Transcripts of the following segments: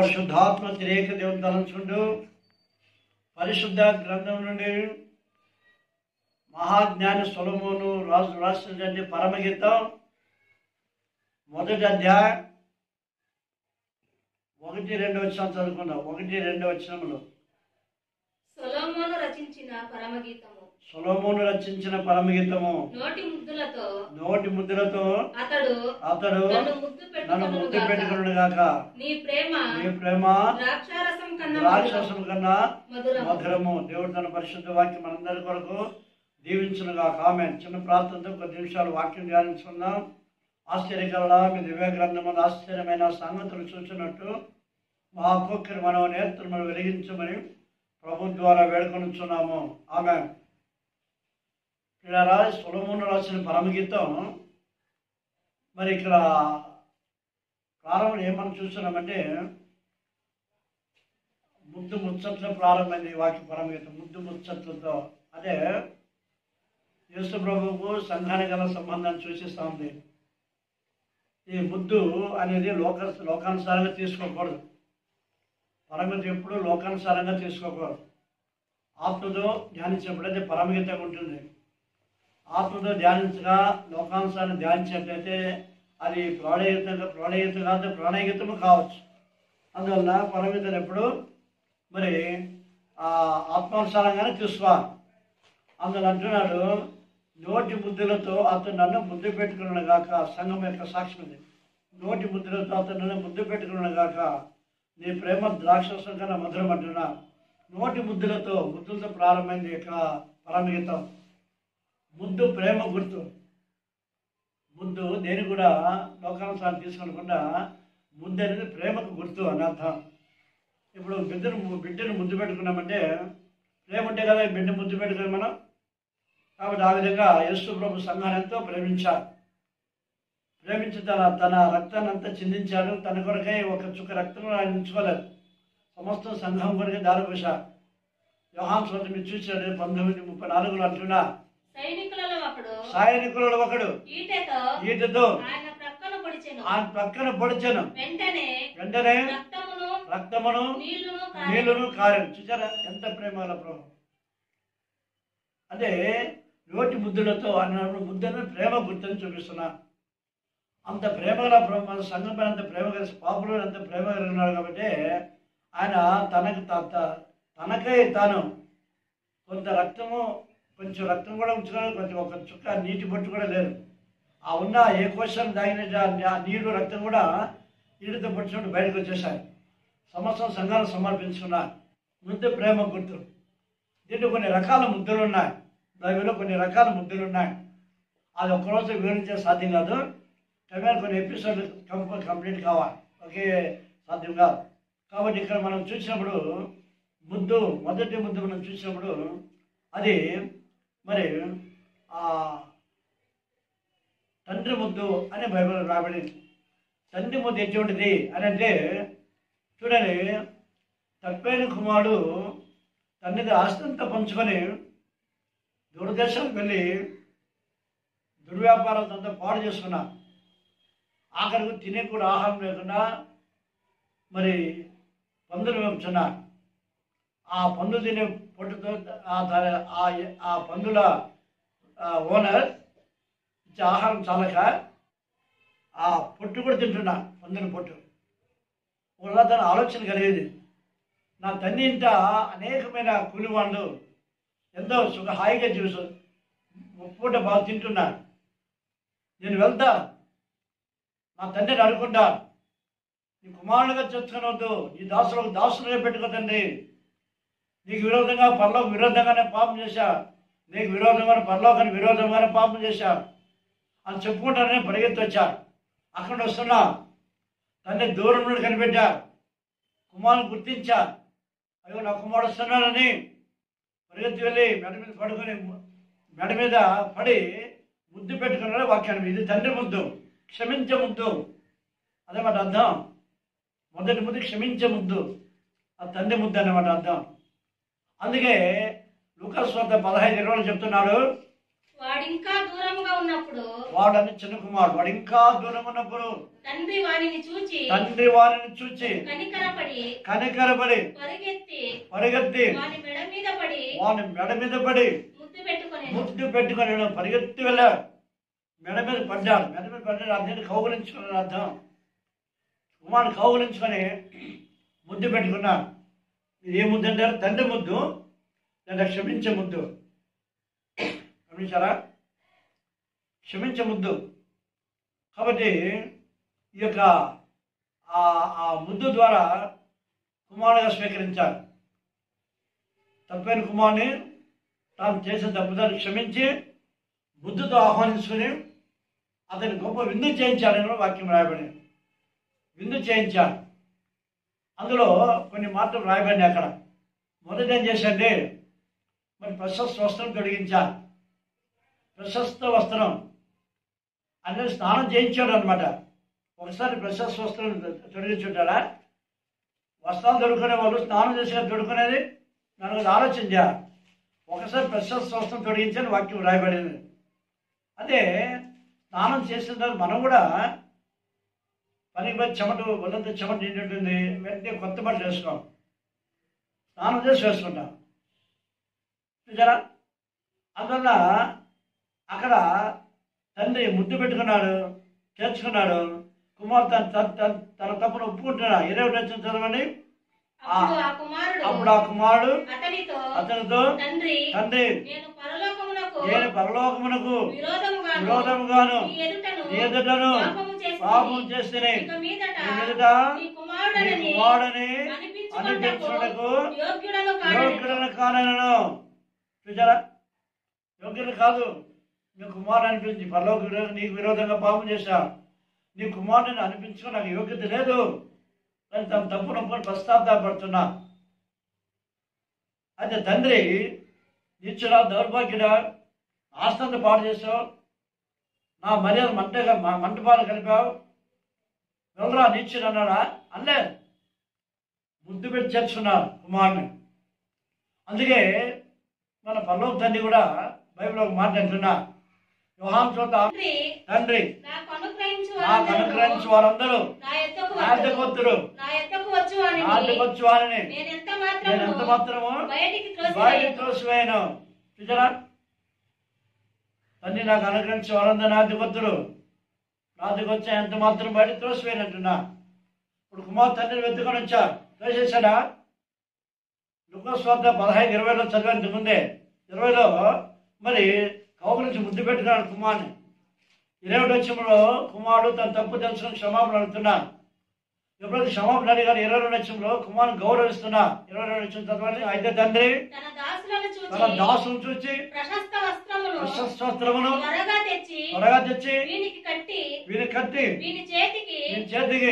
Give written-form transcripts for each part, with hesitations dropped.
పరిశుద్ధాత్మ తిరేక దేవుని తలంచుకుంటూ పరిశుద్ధ గ్రంథం నుండి మహాజ్ఞాని సొలొమోను రాజు రాసినటువంటి పరమగీతం మొదటి అధ్యాయం 1-2 వచనాలు చదువుకుందాం. 1-2 వచనములు. సొలొమోను రచించిన పరమగీతము. సొలొమోను రచించిన పరమగీతము. నోటి ముద్దులతో అతడు నన్ను ముద్దు పెట్టుకొనును గాక. నీ ప్రేమ ద్రాక్షారసం కన్నా మధురము. దేవుడు తన పరిశుద్ధ వాక్యం మనందరి కొరకు దీవించును గాక. ఆమేన్. చిన్న ప్రార్థనతో కొద్ది నిమిషాలు వాక్యం ధ్యానించుకుందాం. ఆశ్చర్యకరుడా మీ దివ్య గ్రంథములు ఆశ్చర్యమైన సంగతులు చూసినట్టు మా ఒక్కొక్కరి మనం నేత్రములు వెలిగించమని ప్రభు ద్వారా వేడుకొనుచున్నాము. ఆమేన్. ఇలా సొలొమోను రాసిన పరమగీతం. మరి ఇక్కడ ప్రారంభం ఏమని చూస్తున్నామంటే ముద్దు ముచ్చట్లు ప్రారంభమైంది. వాక్య పరమగీతం ముద్దు ముచ్చట్లతో, అంటే యేసు ప్రభువుకు సంఘానికి గల సంబంధాన్ని సూచిస్తూ ఉంది. ఈ ముద్దు అనేది లోకానుసారంగా తీసుకోకూడదు. పరమగీతం ఎప్పుడు లోకానుసారంగా తీసుకోకూడదు. ఆత్మతో ధ్యానించినప్పుడైతే పరమగీతం ఉంటుంది. ఆత్మతో ధ్యానించగా లోకానుసారం ధ్యానించినట్లయితే అది ప్రాణగీతం కాదు, ప్రాణగీతము కావచ్చు. అందువలన పరమగీతం ఎప్పుడు మరి ఆత్మానుసారంగానే తీసుకోవాలి. అందులో అంటున్నాడు, నోటి ముద్దులతో అతను నన్ను ముద్దు పెట్టుకున్నాను గాక. సంఘం యొక్క సాక్ష్యం ఇది. నోటి ముద్దులతో అతను నన్ను ముద్దు పెట్టుకున్నాను గాక. నీ ప్రేమ ద్రాక్షరసం కన్నా మధురం అంటున్నా. నోటి ముద్దులతో ప్రారంభమైంది యొక్క పరమగీతం. ముద్దు ప్రేమ గుర్తు. ముద్దు దేని కూడా లోకానుసారం తీసుకోకుండా ముద్దు అనేది ప్రేమకు గుర్తు అని అర్థం. ఇప్పుడు బిడ్డను ముద్దు పెట్టుకున్నామంటే ప్రేమ ఉంటే కదా బిడ్డ ముద్దు పెట్టుకుని మనం. కాబట్టి ఆ విధంగా యేసు ప్రభు సంఘాన్ని ఎంతో ప్రేమించాడు. ప్రేమించి తన రక్తాన్ని అంతా చిందించాడు. తన కొరకై ఒక చుక్క రక్తం ఆయన ఉంచుకోలేదు. సమస్తం సంఘం కొరకే దారిపోశాడు. యోహాను సువార్త మీరు చూశాడు 19:34 అంటున్నా, సైనికులలో ఒకడు ఈటతో ఆయన ప్రక్కన పొడిచెను. వెంటనే రక్తమును నీళ్లును కారెను. చూసారా ఎంత ప్రేమ గల ప్రభు. అంటే నోటి ముద్దులతో అన్నప్పుడు ముద్దను ప్రేమ గుర్తని చూపిస్తున్నా. అంత ప్రేమ గల ప్రభు మన సంఘం పైన అంత ప్రేమ కలిసి పాపులు అంత ప్రేమ కలిగినాడు. కాబట్టి ఆయన తనకై తాను కొంత రక్తము, కొంచెం రక్తం కూడా ఉంచుకోవాలి, కొంచెం ఒక చుక్క నీటి బొట్టు కూడా లేదు. ఆ ఉన్న ఏ కోశాన్ని తాగిన నీరు రక్తం కూడా నీటితో పొడిచినట్టు బయటకు వచ్చేసాయి. సంవత్సరం సంఘాలు సమర్పించుకున్నారు. ముద్దు ప్రేమ గుర్తు. దీంట్లో కొన్ని రకాల ముద్దులు ఉన్నాయి. బైబిల్లో కొన్ని రకాల ముద్దులు ఉన్నాయి. అది ఒక్కరోజు వివరించే సాధ్యం కాదు. కొన్ని ఎపిసోడ్ కంప్లీట్ కావాలి, ఒకే సాధ్యం కాదు. కాబట్టి ఇక్కడ మనం చూసినప్పుడు ముద్దు, మొదటి ముద్దు మనం చూసినప్పుడు అది మరి తండ్రి ముద్దు అని బైబిల్ రాబడింది. తండ్రి ముద్దు ఎటువంటిది అని అంటే చూడండి, తప్పైన కుమారుడు తండ్రి ఆస్తంతా పంచుకొని దూరదేశాలకు వెళ్ళి దుర్వ్యాపారాలతో పాడు చేసుకున్నా. ఆఖరికి తినే కూడా ఆహారం లేకుండా మరి పందులు పెంచున్నా. ఆ పందులు తినే పొట్టుతో ఆ పందుల ఓనర్ ఇచ్చే ఆహారం చాలక ఆ పొట్టు కూడా తింటున్నా, పందుల పొట్టు. ఒకవేళ తన ఆలోచన కలిగేది, నా తండ్రి ఇంట అనేకమైన కూలివాళ్ళు ఎంతో హాయిగా జీవిస్తూ పూట బాగా తింటున్నా. నేను వెళ్తా, నా తండ్రిని అడుగుంటా, నీ కుమారుడిగా తెచ్చుకునవద్దు, నీ దాసులుగా పెట్టుకోదండి. నీకు విరోధంగా పరలోక విరోధంగానే పాపం చేశా, నీకు విరోధంగానే పరలోకానికి విరోధంగానే పాపం చేశా అని చెప్పుకుంటానని పరిగెత్తి వచ్చా. అక్కడ వస్తున్నా, తండ్రి దూరం నుండి కనిపెట్టా, కుమారుని గుర్తించా. అయ్యో నా కుమారుడు వస్తున్నాడని పరిగెత్తి వెళ్ళి మెడ మీద పడి ముద్దు పెట్టుకున్నాడు. వాక్యాన్ని ఇది తండ్రి ముద్దు, క్షమించే ముద్దు. అదేమాట అర్థం. మొదటి ముద్దు క్షమించే ముద్దు, అది తండ్రి ముద్దు అన్నమాట అర్థం. అందుకే లూకా సువార్త 15:20 చెప్తున్నాడు, వాడింకా దూరముగా ఉన్నప్పుడు వాడని చిన్న కుమారుడు వాడు ఇంకా దూరం ఉన్నప్పుడు తండ్రి వాడిని చూచి కనికరపడి పరిగెత్తి వాని మెడ మీద పడి ముద్దు పెట్టుకొని పరిగెత్తి వెళ్ళాడు. మెడ మీద పడ్డాడు అర్థం కౌగులించుకున్నాడు. అర్థం కుమారుడు కౌగులించుకొని ముద్దు పెట్టుకున్నాడు. ఇది ఏ ముద్దు అంటారు? తండ్రి ముద్దు లేదా క్షమించే ముద్దు. గమనించారా? క్షమించే ముద్దు. కాబట్టి ఈ యొక్క ఆ ముద్దు ద్వారా కుమారుడుగా స్వీకరించాడు. తప్పైన కుమారుని తాను చేసిన తప్పుదాన్ని క్షమించి బుద్ధితో ఆహ్వానించుకుని అతని గొప్ప విందు చేయించాడని వాక్యం రాయబడింది. విందు చేయించాడు. అందులో కొన్ని మాటలు రాయబడినాయి అక్కడ. మొదటి ఏం చేశాడే, మరి ప్రశస్త వస్త్రం తొడిగించాడు. ప్రశస్త వస్త్రం అంటే స్నానం చేయించాడు అనమాట. ఒకసారి ప్రశస్త వస్త్రం తొడిగించుంటాడా? వస్త్రాలు తొడుక్కునే వాళ్ళు స్నానం చేసిన తొడుక్కునేది నన్ను ఆలోచించా. ఒకసారి ప్రశస్త వస్త్రం తొడిగించని వాక్యం రాయబడింది. అదే స్నానం చేసిన తర్వాత మనం కూడా పనికి పోయి చెమట ఒళ్ళంతా చెమట నిండి ఉంటుంది. వెంటనే కొత్త బట్టలు వేసుకోం, స్నానం చేసి వేసుకుంటాం. చూసారా? అందువల్ల అక్కడ తండ్రి ముద్దు పెట్టుకున్నాడు, చేర్చుకున్నాడు. కుమార్ తన తప్పును ఒప్పుకుంటున్నాడు. 21 వచ్చిన చదవండి. అప్పుడు ఆ కుమారుడు అతనితో తండ్రి నేను పరలోకమునకు విరోధముగాను ఎదుటను పాపం చేస్తేనే ఎదుట నీ కుమారుడని అనిపించుటకు యోగ్యుడను కానను. చూసారా? యోగ్యుడు కాదు. నీ కుమారుడు అనిపించి పరలోక నీకు విరోధంగా పాపం చేశా, నీ కుమారుడిని అనిపించుకో నాకు యోగ్యత లేదు అని తన తప్పు నొప్పుని పశ్చాత్తాపడుతున్నా. అయితే తండ్రి నిచ్చుడా దౌర్భాగ్యుడా, ఆస్తంతా పాడు చేసావు, నా మర్యాద మంటపాలు కలిపావు, వెళ్ళరా నిచ్చుడు అన్నాడా? అల్లే ముద్దు పెట్టి చేర్చుకున్నాడు కుమారుని. అందుకే మన పరలోక తండ్రి కూడా బైబిల్ ఒక మాట అంటున్నా, యోహాను చూత తండ్రి నాకు అనుగ్రహించు వారందరూ నా యొద్దకు వత్తురు, నా యొద్దకు వచ్చు వారిని నేను ఎంత మాత్రము బయటికి త్రోసివేయను. చూసారా? తండ్రి నాకు అనుగ్రహించే వారందరూ నా యొద్దకు వత్తురు, నా యొద్దకు వచ్చా ఎంత మాత్రం బయటికి త్రోసివేయనంటున్నా. ఇప్పుడు కుమార్ తండ్రిని వెతుకొని వచ్చా, తోసేశాడా? లూకాసు వార్త 15:20 చదివేంత ముందే 20లో మరి కౌగులించి ముద్దు పెట్టుకున్నాడు కుమారుని. 21 వచ్చంలో కుమారుడు తన తప్పు తెలుసుకుని క్షమాపణ అడుగుతున్నాడు. ఎప్పుడైతే క్షమాపణ అడిగారు 22 వచ్చంలో కుమారుని గౌరవిస్తున్నా. 22 వచ్చిన చదవండి. అయితే తండ్రి తన దాసులను చూచి ప్రశస్త వస్త్రమును త్వరగా తెచ్చి వీనికి కట్టి వీని చేతికి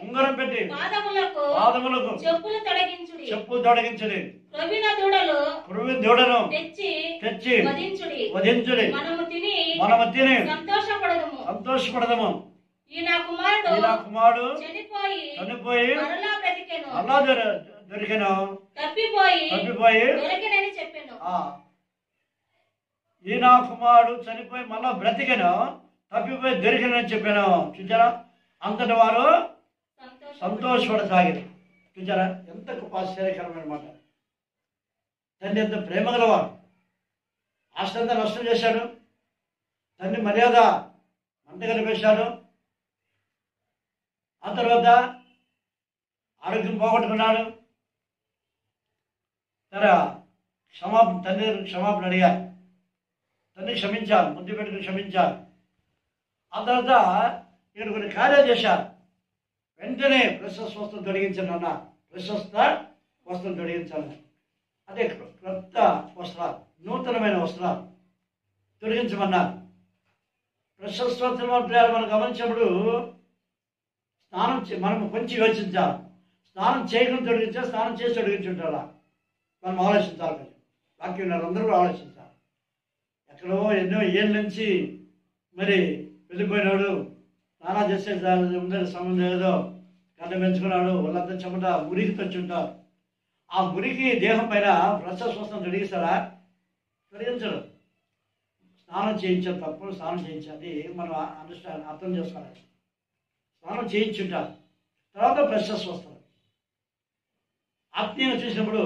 ఉంగరం పెట్టి పాదములకు చెప్పులు తొలగించుడి, క్రొవ్విన దూడను తెచ్చి వధించుడి, మనము తిని సంతోషపడదము. ఈ నా కుమారుడు చనిపోయి అలా దొరికెను, తప్పిపోయి చెప్పాను. ఈ నా కుమారుడు చనిపోయి మళ్ళా బ్రతికెను, తప్పిపోయి దొరికెనని చెప్పాను. చూచారా? అంతటి వారు సంతోషపడసాగారు. చూచారా? ఎంత గొప్ప ఆశ్చర్యకరమైన మాట. తండ్రి ఎంత ప్రేమ గలవాడు. ఆస్తంతా నష్టం చేశాడు, తండ్రి మర్యాద మంట కలిపేశాడు. ఆ తర్వాత ఆరోగ్యం పోగొట్టుకున్నాడు. తండ్రి క్షమాపణ అడిగారు, తండ్రి క్షమించారు, ముద్దు పెట్టుకుని క్షమించారు. ఆ తర్వాత ఇక్కడ కొన్ని కార్యాలు చేశారు. వెంటనే ప్రశస్త వస్త్రం తొలగించండి అన్న, ప్రశస్త వస్త్రం తొలగించాలి. అదే కొత్త వస్త్రాలు, నూతనమైన వస్త్రాలు తొలగించమన్నారు. ప్రశస్త వస్త్రం మనం గమనించినప్పుడు స్నానం మనం కొంచెం యోచించాలి. స్నానం చేయకుండా తొలగించాలి, స్నానం చేసి తొలగించుంటారా మనం ఆలోచించాలి. వాక్యం అందరూ కూడా ఆలోచించాలి. ఎక్కడో ఎన్నో ఏళ్ళ నుంచి మరి వెళ్ళిపోయినాడు, స్నానం చేసే ముందర సంబంధం ఏదో గడ్డ పెంచుకున్నాడు, వాళ్ళంతా చెమట మురికి తెచ్చుంటారు. ఆ మురికి దేహం పైన ప్రశస్త వస్త్రం తొలగిస్తాడా? తొలగించడు. స్నానం చేయించాలి, తప్పుడు స్నానం చేయించాలి, మనం అర్థం చేసుకోవాలి. స్నానం చేయించుంటారు, తర్వాత ఫ్రెషర్స్ వస్తారు. ఆత్మీయంగా చూసినప్పుడు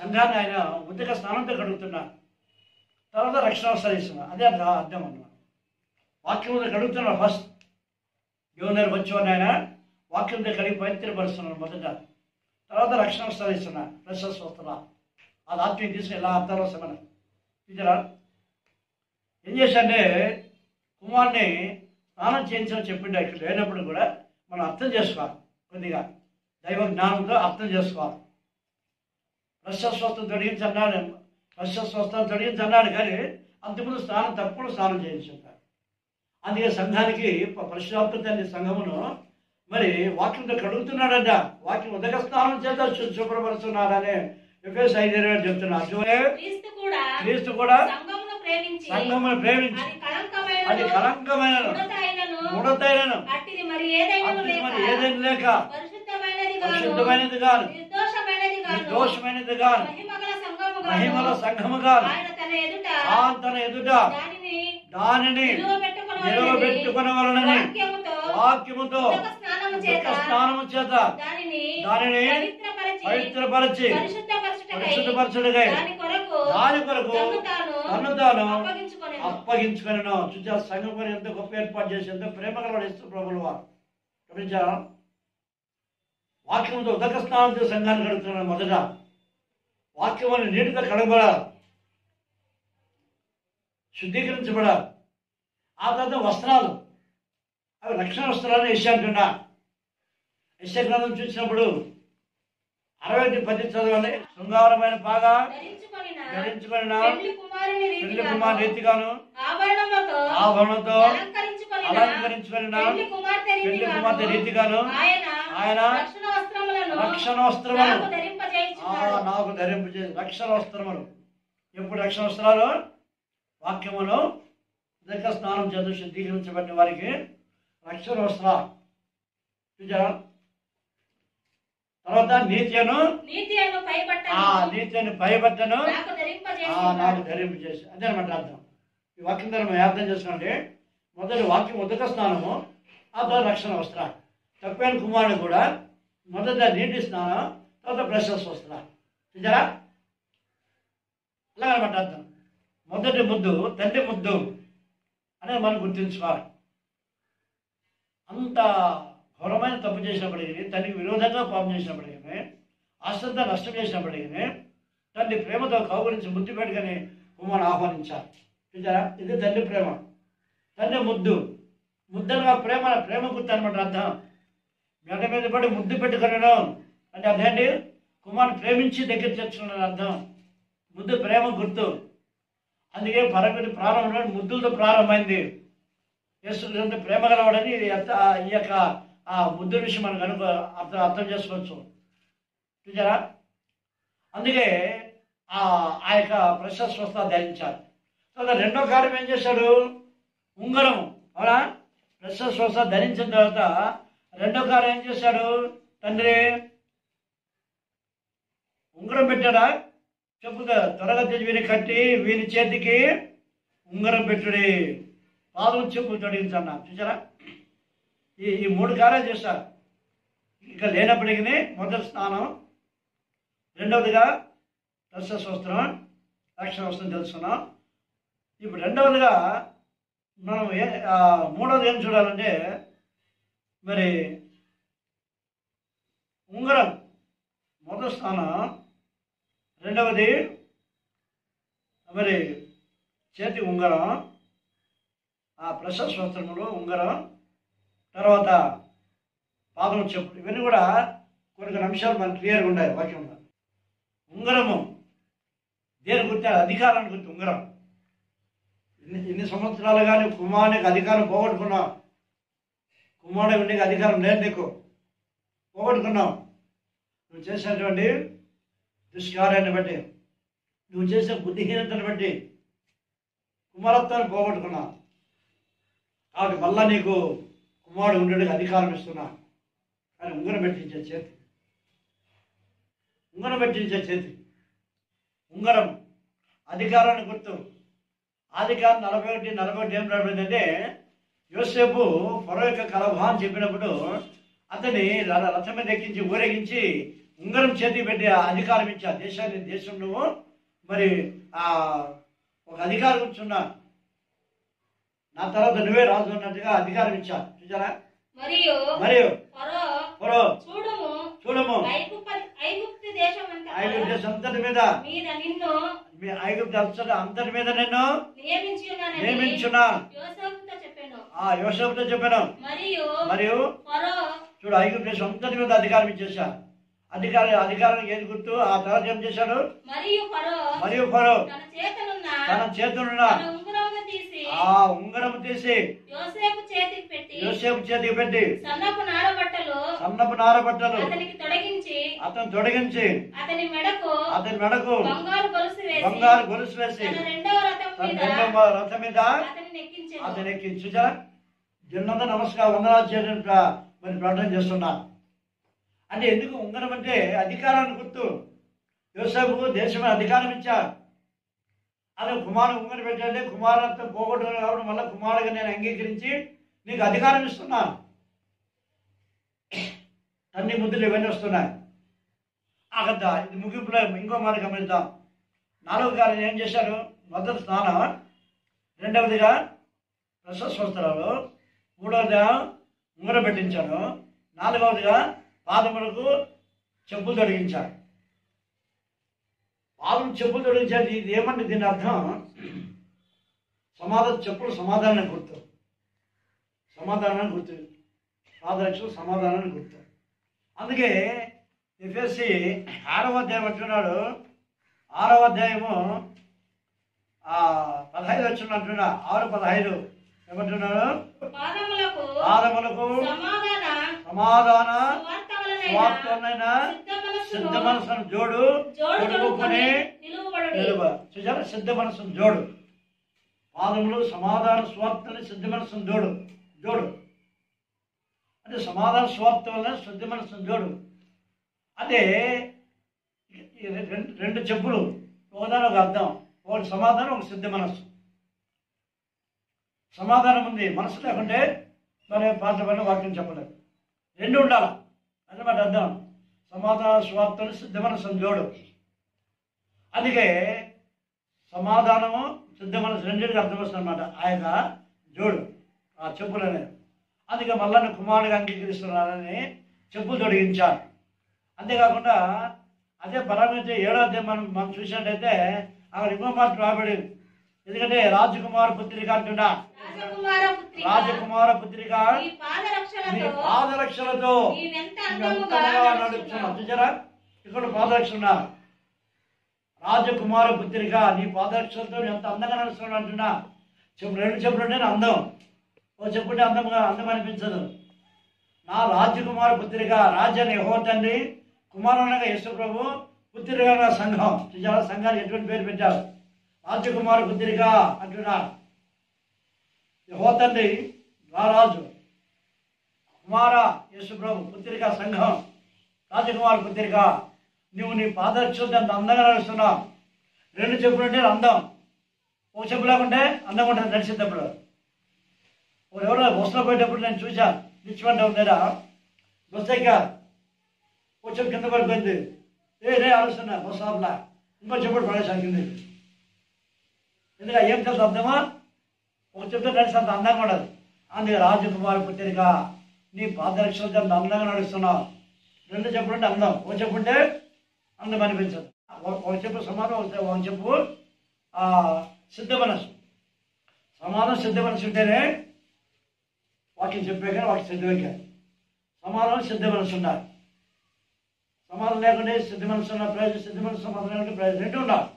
సంఘాన్ని ఆయన ఉదక స్నానంతో కడుగుతున్నారు, తర్వాత రక్షణ వస్త్రాలు ఇస్తున్నారు. అదే అర్థం అన్నమాట. వాక్యంతో కడుగుతున్నారు ఫస్ట్. దేవుని దగ్గర వచ్చేవాడిని ఆయన వాక్యంతో కడిగి పవిత్రపరుస్తున్నారు మొదట, తర్వాత రక్షణ వస్త్రాలు ఇస్తున్నారు, ఫ్రెషర్స్ వస్తున్నా. అది ఆత్మీయం తీసుకుని ఎలా అర్థాలు వస్తాయి మనకు. చూసారా ఏం చేశారంటే కుమారుని స్నానం చేయించని చెప్పిండే ఇక్కడ లేనప్పుడు కూడా మనం అర్థం చేసుకోవాలి, కొద్దిగా దైవ జ్ఞానంతో అర్థం చేసుకోవాలి. ప్రశస్వస్థం తొలగించన్నాడు, ప్రశస్వస్థం తొలగించన్నాడు, కానీ అంతకుముందు తప్పుడు స్నానం చేయించుంటారు. అందుకే సంఘానికి పరిశుభ్రత సంఘమును మరి వాక్యంతో కడుగుతున్నాడంట. వాక్యం ఉదక స్నానం చేత శుభ్రపరుస్తున్నాడని ఎఫెసీయులకు 5:20 చెప్తున్నారు. క్రీస్తు కూడా సంఘమును ప్రేమించి అది కళంకమైన ముడతైనను మరి ఏదైనా లేక పరిశుద్ధమైనది కాదు, నిర్దోషమైనది కాదు, మహిమల సంఘము కాదు, తన ఎదుట దానిని నిలవబెట్టుకునే వలనని వాక్యముతో స్నానము చేత దానిని పవిత్రపరచి పరిశుద్ధపరచుడుగా దాని కొరకు తను తాను అప్పగించుకొనెను. చూచా సంఘం పని ఎంత గొప్ప ఏర్పాటు చేసి ఎంత ప్రేమ కలవడిస్తూ ప్రభులు వారు గమనించారా. వాక్యంతో ఉదక స్నానంతో సంఘాన్ని కడుగుతున్నాడు. మొదట వాక్యం అని నీటితో కడగబడాలి, శుద్ధీకరించబడాలి. ఆ తర్వాత వస్త్రాలు, అవి రక్షణ వస్త్రాలను యెషయా అంటున్నా. యెషయా గ్రంథం చూసినప్పుడు 60:10 చదవండి. శృంగారమైన బాగా ధరించుకొనిన పెళ్లి కుమార్ రీతిగాను ఆభరణతో అలంకరించుకొనిన పెళ్లి కుమార్తె రీతిగాను ఆయన రక్షణ వస్త్రములు నాకు ధరింపజేసి. రక్షణ వస్త్రములు ఎప్పుడు రక్షణ వస్త్రాలు? వాక్యమును ఉదక స్నానం చేత శుద్ధీకరించబడిన వారికి రక్షణ వస్త్రాలు. చూచారా. తర్వాత నీతిని పైబట్టను నాకు ధరింపజేసి. అదే అనమాట అర్థం. ఈ వాక్యం ద్వారా మనం అర్థం చేసుకోండి. మొదటి వాక్యం ఉదక స్నానము, ఆ తర్వాత రక్షణ వస్త్రాలు. తప్పైన కుమారుడు కూడా మొదట నీటి స్నానం, తర్వాత ఫ్రెషర్స్ వస్త్రాలు. చూచారా. అలాగనమాట అర్థం. మొదటి ముద్దు తండ్రి ముద్దు అనేది మనం గుర్తుంచుకోవాలి. అంత ఘోరమైన తప్పు చేసినప్పటికీ, తండ్రికి విరోధంగా పాపం చేసినప్పటికీ, అశ్రద్ధ నష్టం చేసినప్పటికీ తండ్రి ప్రేమతో కౌగురించి ముద్దు పెట్టుకొని కుమారుని ఆహ్వానించాలి. చూచారా. ఇది తండ్రి ప్రేమ. తండ్రి ముద్దు, ముద్దలుగా ప్రేమ గుర్తు అనమాట అర్థం. మెడ మీద పడి ముద్దు పెట్టుకున్నాను అంటే అదేంటి? కుమారుని ప్రేమించి దగ్గర చేర్చుకున్నాను అర్థం. ముద్దు ప్రేమ గుర్తు. అందుకే పరమిది ప్రారంభంలో ముద్దులతో ప్రారంభమైంది. యేసు ప్రేమ గలవాడని ఈ యొక్క ఆ ముద్దు విషయం మనకు అర్థం చేసుకోవచ్చు. చూసారా. అందుకే ఆ యొక్క ప్రశస్వస్థ ధరించారు. తర్వాత రెండో కార్యం ఏం చేశాడు? ఉంగరం. అవునా. ప్రశస్వస్థ ధరించిన తర్వాత రెండో కార్యం ఏం చేశాడు? తండ్రి ఉంగరం పెట్టాడా? చెప్పుగా త్వరగా తెచ్చి వీని కట్టి వీని చేతికి ఉంగరం పెట్టుడి, పాదం చెప్పు తొడిగించన్నా. చూసారా. ఈ 3 కార్యాలు చేస్తారు. ఇక లేనప్పటికీ మొదటి స్నానం, రెండవదిగా రక్షస్వస్త్రం, రక్షణ వస్త్రం తెలుసుకున్నాం. ఇప్పుడు రెండవదిగా మనం మూడవది ఏం చూడాలంటే మరి ఉంగరం మొదటి స్నానం, రెండవది మరి చేతి ఉంగరం, ఆ ప్రశస్వస్త్రములు ఉంగరం, తర్వాత పాదం చెప్పులు. ఇవన్నీ కూడా కొన్ని అంశాలు మనకు క్లియర్గా ఉన్నాయి వాక్యంలో. ఉంగరము దేని గుర్తు? అధికారాన్ని గుర్తు ఉంగరం. ఇన్ని సంవత్సరాలు కానీ కుమారునికి అధికారం పోగొట్టుకున్నావు. కుమారుడు నీకు అధికారం లేదు, నీకు పోగొట్టుకున్నావు. నువ్వు చేసినటువంటి దుష్కార్యాన్ని బట్టి, నువ్వు చేసే బుద్ధిహీనతను బట్టి కుమారత్వాన్ని పోగొట్టుకున్నావు. కాబట్టి మళ్ళా నీకు కుమారుడు ఉండడానికి అధికారం ఇస్తున్నా. కానీ ఉంగరం పెట్టించే చేతి, ఉంగరం పెట్టించే చేతి. ఉంగరం అధికారాన్ని గుర్తు. ఆదికాండం 41:41 ఏం రాబడిందంటే యోసేపు ఫరో యొక్క కలభ అని చెప్పినప్పుడు అతని రథం మీద ఎక్కించి ఊరేగించి ఉంగరం చేతికి పెట్టి అధికారం ఇచ్చా దేశంలో మరి ఆ ఒక అధికారం కూర్చున్నా నా తర్వాత నువ్వే రాజు అన్నట్టుగా అధికారం ఇచ్చా చూసారా. మరియు ఫరో చూడము ఐగుప్తు దేశం అంతటి మీద ఐగుప్తు అంతటి మీద నిన్ను నియమించున్నా యోసేపుతో చెప్పాను. మరియు చూడు ఐగుప్తు దేశం అంతటి మీద అధికారం ఇచ్చేసా. అధికారం ఏది గుర్తు? ఆ తర్వాత ఏం చేశాడు? మరియు ఫరో తన చేతులున్న ఆ ఉంగరం తీసి యోసేపు చేతికి పెట్టి సన్నపు నారబట్టలు అతను తొడిగించి అతని మెడకు బంగారు గొలుసు వేసి రెండవ రథం మీద అతను ఎక్కించి చూసారా. జన్మంతా నమస్కారం వందనాలు చేయడం మరి ప్రార్థన చేస్తున్నా. అంటే ఎందుకు ఉంగరం అంటే అధికారాన్ని గుర్తు. యోసేపుకు దేశమే అధికారం ఇచ్చా. అదే కుమారుడు ఉంగరం పెట్టండి, కుమారత్వం పోగొట్టుకుని కాబట్టి మళ్ళీ కుమారుడుగా నేను అంగీకరించి నీకు అధికారం ఇస్తున్నా. తన్ని ముద్దులు ఇవన్నీ వస్తున్నాయి. అక్కడ ఇది ముగింపులో ఇంకో మాట గమనిద్దాం. 4వ కార్యం ఏం చేశారు? మొదటి స్నానం, 2వదిగా ప్రశస్వస్త్రాలు, 3వదిగా ఉంగరం పెట్టించాను, 4వదిగా పాదములకు చెప్పులు తొడిగించారు. పాదం చెప్పులు తొడిగించారు. ఇది ఏమంటే దీని అర్థం చెప్పులు సమాధానం గుర్తు. పాదరక్షలు సమాధానాన్ని గుర్తు. అందుకే ఎఫెసీ 6వ అధ్యాయం అంటున్నాడు. 6వ అధ్యాయము 15 వచ్చిన అంటున్నా. 6:15 ఏమంటున్నాడు? పాదములకు సమాధాన స్వార్థమైన సిద్ధ మనసును జోడుకొని చూసారా. సిద్ధ మనసును జోడు. పాదములు సమాధాన స్వార్థని సిద్ధ మనసును జోడు అంటే సమాధాన స్వార్థం వల్ల సిద్ధ మనసును జోడు. అదే రెండు చెప్పులు, ఒకదాని ఒక అర్థం. ఒకటి సమాధానం, ఒక సిద్ధ మనస్సు. సమాధానం ఉంది, మనసు లేకుంటే మరి పాట పైన వాక్యం చెప్పలేదు. రెండు ఉండాలి అన్నమాట అర్థం. సమాధాన స్వార్థం సిద్ధ మనస్సు జోడు. అందుకే సమాధానము సిద్ధ మనసు రెండింటికి అర్థం వస్తుంది అనమాట ఆ యొక్క జోడు, ఆ చెప్పులు అనేది. అందుకే మళ్ళీ కుమారుడిగా అంగీకరిస్తున్నారని చెప్పులు తొడిగించారు. అంతేకాకుండా అదే పరమితి 7వ అధ్యాయం మనం చూసినట్టయితే అక్కడ ఇంకో మాట రాబడి. ఎందుకంటే రాజకుమార పుత్రిక అంటున్నా. రాజకుమార పుత్రిక నీ పాదరక్షలతో నడుస్తున్నా. చూసారా, ఇక్కడ పాదరక్షణ. రాజకుమార పుత్రిక నీ పాదరక్షలతో ఎంత అందంగా నడుస్తున్నాడు అంటున్నా. రెండు చెప్పులు ఉంటే అందం, ఓ చెప్పుంటే అందం అనిపించదు. నా రాజకుమార పుత్రిక, రాజని యెహోవా తండ్రి, కుమారునిగా యేసు ప్రభు, పుత్రికగా సంఘం. చూసారా, సంఘానికి ఎటువంటి పేరు పెట్టారు? రాజకుమార పుత్రిక అంటున్నా. యెహోవా తండ్రి రారాజు, కుమార యేసు ప్రభు, పుత్రిక సంఘం, రాజకుమార పుత్రిక. నువ్వు నీ పాదరక్షలతో అంత అందంగా నడుస్తున్నావు. రెండు చెప్పులు అంటే అందం, ఒక చెప్పు లేకుంటే అందంగా ఉంటుంది నడిచేటప్పుడు. ఎవరో బస్సులో పోయేటప్పుడు నేను చూశాను, నిచ్చిమంట ఉందా బస్సు ఎక్కా, ఒక చెప్పు కింద పడిపోయింది. రే ఆలోచన బస్సు ఆపలా, ఇంకో చెప్పుడు పడేసాను కింద. ఎందుకంటే ఏం తెలుసు అర్థమా? ఒక చెప్తే నడిచి అంత అందంగా ఉండదు. అందుకే రాజకుమార పుత్రిక నీ పాదరక్షలతో అంత అందంగా నడుస్తున్నావు. రెండు చెప్పులు అంటే అందం, ఒక చెప్పు ఉంటే అందం అనిపించదు. ఒక చెప్పు సమానం, ఒక చెప్పు సిద్ధ మనసు. సమానం సిద్ధ మనసు ఉంటేనే వాక్యం చెప్పే కానీ వాక్యం సిద్ధమే. సమాధానం సిద్ధ మనసు ఉండాలి. సమాధానం లేకుంటే సిద్ధ మనసు ఉన్న ప్రయోజనం, సిద్ధ మనసు సమాధానం లేకుంటే ప్రయోజనం. రెండు ఉండాలి.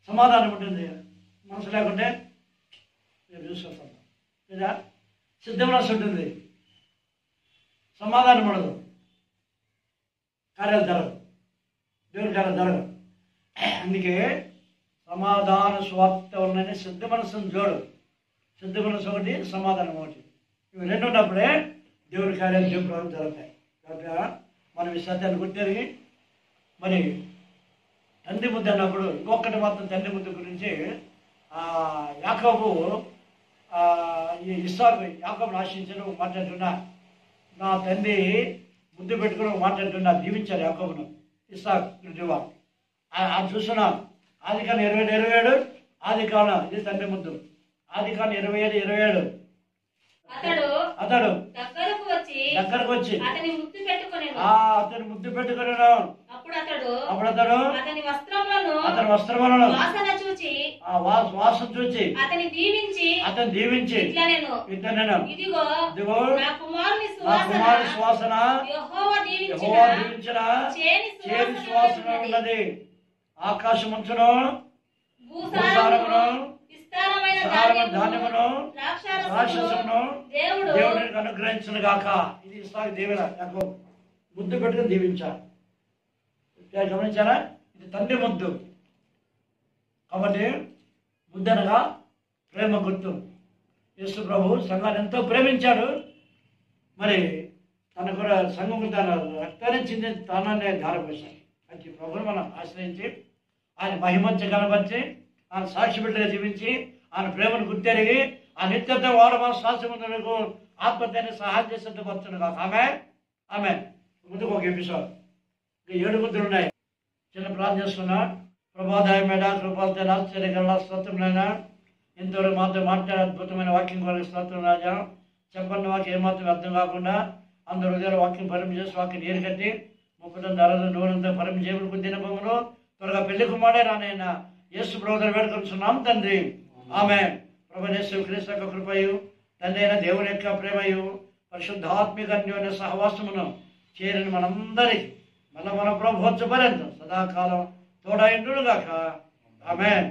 సమాధానం ఉంటుంది, మనసు లేకుంటే నేను చూసుకొస్తాను లేదా. సిద్ధ మనసు ఉంటుంది, సమాధానం ఉండదు, కార్యాలు జరగదు, దేవుని కార్యాలు జరగదు. అందుకే సమాధాన స్వార్థ ఉన్నది సిద్ధ మనసును జోడు. సిద్ధ మనసు ఒకటి, సమాధానం ఒకటి. ఇవి రెండు ఉన్నప్పుడే దేవుని కార్యాలు దేవుడు జరుగుతాయి. కాబట్టి మనం ఈ సత్యాన్ని గుర్తెరిగి మరి తండ్రి ముద్ద అన్నప్పుడు ఇంకొకటి మాత్రం తండ్రి ముద్ద గురించి యాకోబు ఈ ఇస్సాకు యాకోబును ఆశించిన ఒక మాట అంటున్నా, నా తండ్రి ముద్దు పెట్టుకుని ఒక మాట అంటున్నా, దీవించారు యాకోబును ఇస్సాకు రుజువా. అది చూస్తున్నాం ఆదికాండం 27 ఆదికాండం, ఇది తండ్రి ముద్దు. ఆదికాండం 27 అతడు దగ్గరకు వచ్చి అతని ముద్దు పెట్టుకుని అప్పుడు అతడు అతని వస్త్రములను వాసన చూచి అతని దీవించి ఇట్లా నేను ఇదిగో నా కుమారుని సువాసన యెహోవా దీవించిన చేని సువాసన ఉన్నది. ఆకాశమంచును భూసారమును ధాన్యమును రాక్షసమును దేవుడికి అనుగ్రహించును గాక. ఇది ఇస్సాకు దీవెన. యాకోబు ముద్దు పెట్టుకుని దీవించారు. గమనించారా? ఇది తండ్రి ముద్దు. కాబట్టి ముద్దు అనగా ప్రేమ గుర్తు. యేసు ప్రభు సంఘాన్ని ఎంతో ప్రేమించాడు. మరి తన కూడా సంఘం తన రక్తాన్ని తననే ధారపోశాడు. అట్టి ప్రభుని మనం ఆశ్రయించి ఆయన మహిమంచి కనపరిచి ఆయన సాక్షి బిడ్డగా జీవించి ఆయన ప్రేమను గుర్తెరిగి ఆ నిత్యత వాడు మన శ్వాసములకు ఆత్మహత్యని సహాయం చేసేందుకు వస్తుంది కాక. ఆమె ముందుకు ఒక ఎపిసోడ్ 7 ముద్దులు ఉన్నాయి. చిన్న ప్రార్థన చేసుకున్నా. ప్రభాదాయ మేడ కృపాలతో ఆశ్చర్యకరణ స్తోత్రమైనా ఇంతవరకు మాతో మాట్లాడే అద్భుతమైన వాక్యం కొరకు స్తోత్రం రాజా. చెప్పండి వాక్యం ఏమాత్రం అర్థం కాకుండా అందరు హృదయాల వాక్యం పరిమి చేసి వాక్యం నీరు కట్టి 39 అరవై నూరంతా పరిమి చేయబడుకు దినభంలో త్వరగా పెళ్లి కుమారే రానైనా యేసు ప్రభువుని వేడుకొంచున్నాం తండ్రి. ఆమె ప్రభువైన యేసు క్రీస్తు యొక్క కృపయు తండ్రి అయిన దేవుని యొక్క ప్రేమయు పరిశుద్ధాత్మిక అన్యోన్య సహవాసమును చేరిన మనందరికీ మళ్ళీ మన ప్రభుత్వ పర్యంతం సదాకాలం తోడైండుగాక. ఆమెన్.